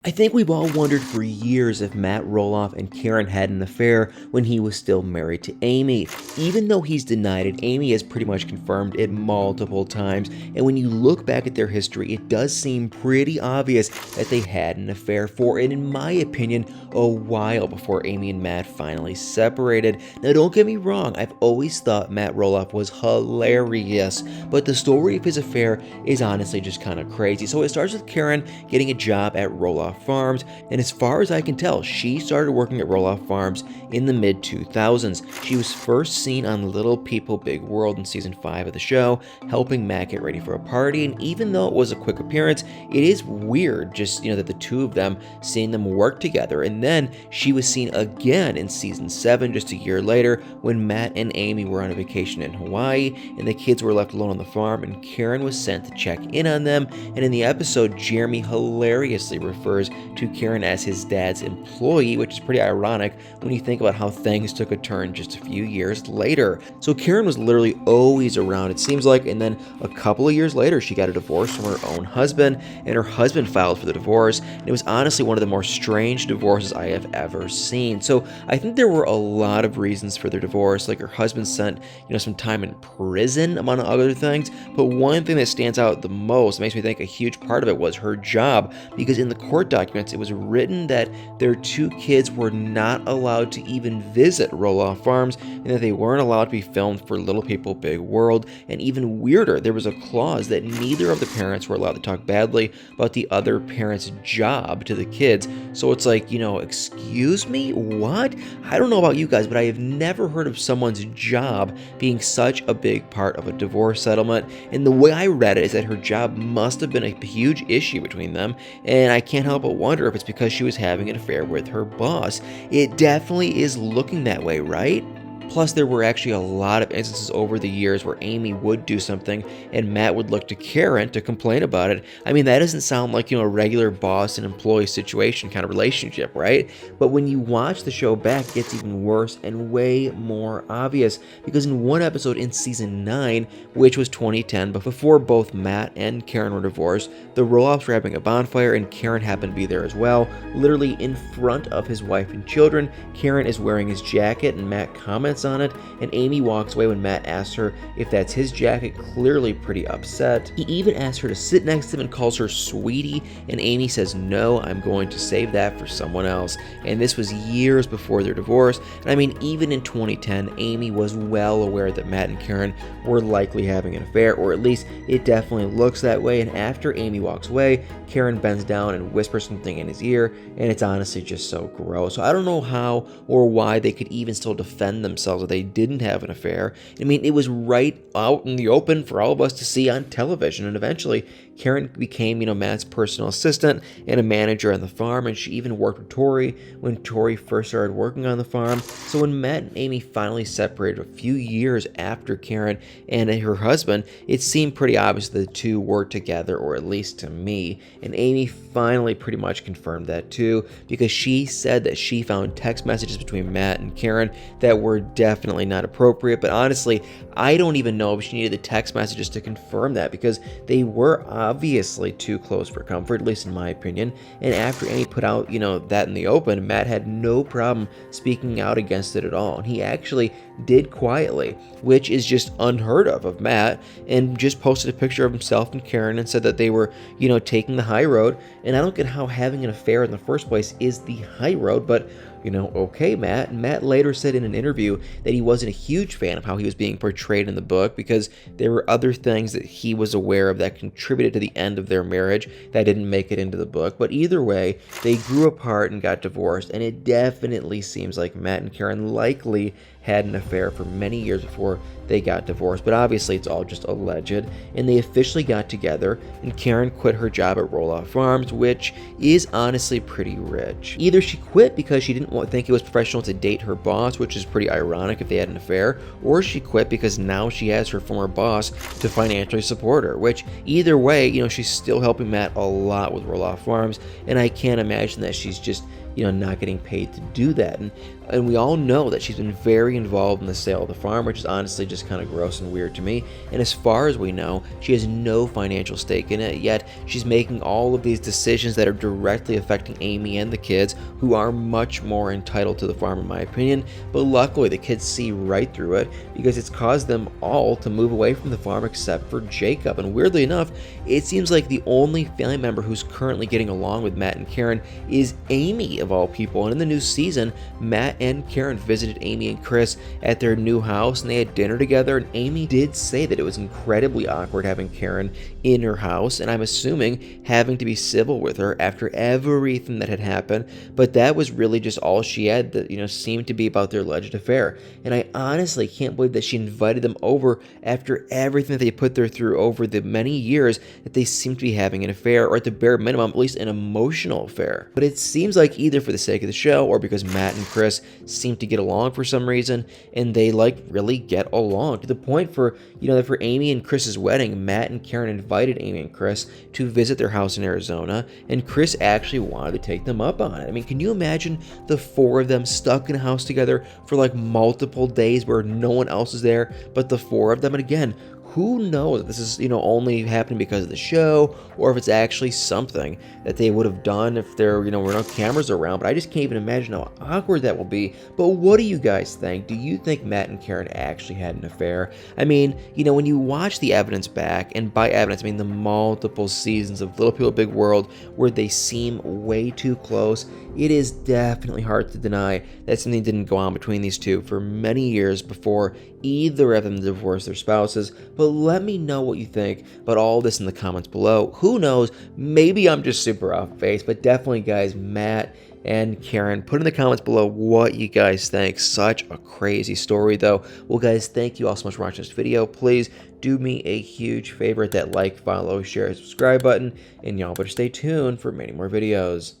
I think we've all wondered for years if Matt Roloff and Caryn had an affair when he was still married to Amy. Even though he's denied it, Amy has pretty much confirmed it multiple times. And when you look back at their history, it does seem pretty obvious that they had an affair for, and in my opinion, a while before Amy and Matt finally separated. Now, don't get me wrong, I've always thought Matt Roloff was hilarious, but the story of his affair is honestly just kind of crazy. So it starts with Caryn getting a job at Roloff Farms, and as far as I can tell, she started working at Roloff Farms in the mid-2000s. She was first seen on Little People Big World in season 5 of the show, helping Matt get ready for a party, and even though it was a quick appearance, it is weird just, that the two of them, seeing them work together. And then she was seen again in season 7 just a year later when Matt and Amy were on a vacation in Hawaii, and the kids were left alone on the farm, and Caryn was sent to check in on them. And in the episode, Jeremy hilariously refers to Caryn as his dad's employee, which is pretty ironic when you think about how things took a turn just a few years later. So Caryn was literally always around, it seems like, and then a couple of years later, she got a divorce from her own husband, and her husband filed for the divorce, and it was honestly one of the more strange divorces I have ever seen. So I think there were a lot of reasons for their divorce, like her husband spent, some time in prison, among other things, but one thing that stands out the most, makes me think a huge part of it was her job, because in the court documents, it was written that their two kids were not allowed to even visit Roloff Farms, and that they weren't allowed to be filmed for Little People Big World. And even weirder, there was a clause that neither of the parents were allowed to talk badly about the other parent's job to the kids. So it's like, excuse me, what? I don't know about you guys, but I have never heard of someone's job being such a big part of a divorce settlement. And the way I read it is that her job must have been a huge issue between them, and I can't help but wonder if it's because she was having an affair with her boss. It definitely is looking that way, right? Plus, there were actually a lot of instances over the years where Amy would do something and Matt would look to Caryn to complain about it. I mean, that doesn't sound like, a regular boss and employee situation kind of relationship, right? But when you watch the show back, it gets even worse and way more obvious, because in one episode in season 9, which was 2010, but before both Matt and Caryn were divorced, the Roloffs were having a bonfire and Caryn happened to be there as well. Literally in front of his wife and children, Caryn is wearing his jacket and Matt comments on it, and Amy walks away when Matt asks her if that's his jacket, clearly pretty upset. He even asks her to sit next to him and calls her sweetie, and Amy says, no, I'm going to save that for someone else. And this was years before their divorce, and I mean, even in 2010, Amy was well aware that Matt and Caryn were likely having an affair, or at least it definitely looks that way. And after Amy walks away, Caryn bends down and whispers something in his ear, and it's honestly just so gross. So I don't know how or why they could even still defend themselves that they didn't have an affair. I mean, it was right out in the open for all of us to see on television, and eventually Caryn became, Matt's personal assistant and a manager on the farm, and she even worked with Tori when Tori first started working on the farm. So when Matt and Amy finally separated a few years after Caryn and her husband, it seemed pretty obvious that the two were together, or at least to me, and Amy finally pretty much confirmed that too, because she said that she found text messages between Matt and Caryn that were definitely not appropriate. But honestly, I don't even know if she needed the text messages to confirm that, because they were obviously too close for comfort, at least in my opinion. And after Amy put out, that in the open, Matt had no problem speaking out against it at all. And he actually did quietly, which is just unheard of Matt, and just posted a picture of himself and Caryn and said that they were, taking the high road. And I don't get how having an affair in the first place is the high road, but okay, Matt. Matt later said in an interview that he wasn't a huge fan of how he was being portrayed in the book, because there were other things that he was aware of that contributed to the end of their marriage that didn't make it into the book. But either way, they grew apart and got divorced, and it definitely seems like Matt and Caryn likely had an affair for many years before they got divorced, but obviously it's all just alleged. And they officially got together, and Caryn quit her job at Roloff Farms, which is honestly pretty rich. Either she quit because she didn't think it was professional to date her boss, which is pretty ironic if they had an affair, or she quit because now she has her former boss to financially support her, which either way, she's still helping Matt a lot with Roloff Farms, and I can't imagine that she's just not getting paid to do that. And we all know that she's been very involved in the sale of the farm, which is honestly just kind of gross and weird to me. And as far as we know, she has no financial stake in it, yet she's making all of these decisions that are directly affecting Amy and the kids, who are much more entitled to the farm in my opinion. But luckily the kids see right through it, because it's caused them all to move away from the farm except for Jacob. And weirdly enough, it seems like the only family member who's currently getting along with Matt and Caryn is Amy, of all people. And in the new season, Matt and Caryn visited Amy and Chris at their new house, and they had dinner together, and Amy did say that it was incredibly awkward having Caryn in her house, and I'm assuming having to be civil with her after everything that had happened. But that was really just all she had that seemed to be about their alleged affair. And I honestly can't believe that she invited them over after everything that they put her through over the many years that they seem to be having an affair, or at the bare minimum, at least an emotional affair. But it seems like either for the sake of the show or because Matt and Chris seem to get along for some reason, and they really get along to the point for for Amy and Chris's wedding, Matt and Caryn invited Amy and Chris to visit their house in Arizona, and Chris actually wanted to take them up on it. I mean, can you imagine the four of them stuck in a house together for multiple days where no one else is there but the four of them? And again, who knows if this is, only happening because of the show, or if it's actually something that they would have done if there, were no cameras around. But I just can't even imagine how awkward that will be. But what do you guys think? Do you think Matt and Caryn actually had an affair? I mean, when you watch the evidence back, and by evidence, I mean the multiple seasons of Little People Big World where they seem way too close, it is definitely hard to deny that something didn't go on between these two for many years before either of them divorced their spouses. But let me know what you think about all this in the comments below. Who knows, maybe I'm just super off base, but definitely, guys, Matt and Caryn, put in the comments below what you guys think. Such a crazy story, though. Well, guys, thank you all so much for watching this video. Please do me a huge favor, hit that like, follow, share, subscribe button, and y'all better stay tuned for many more videos.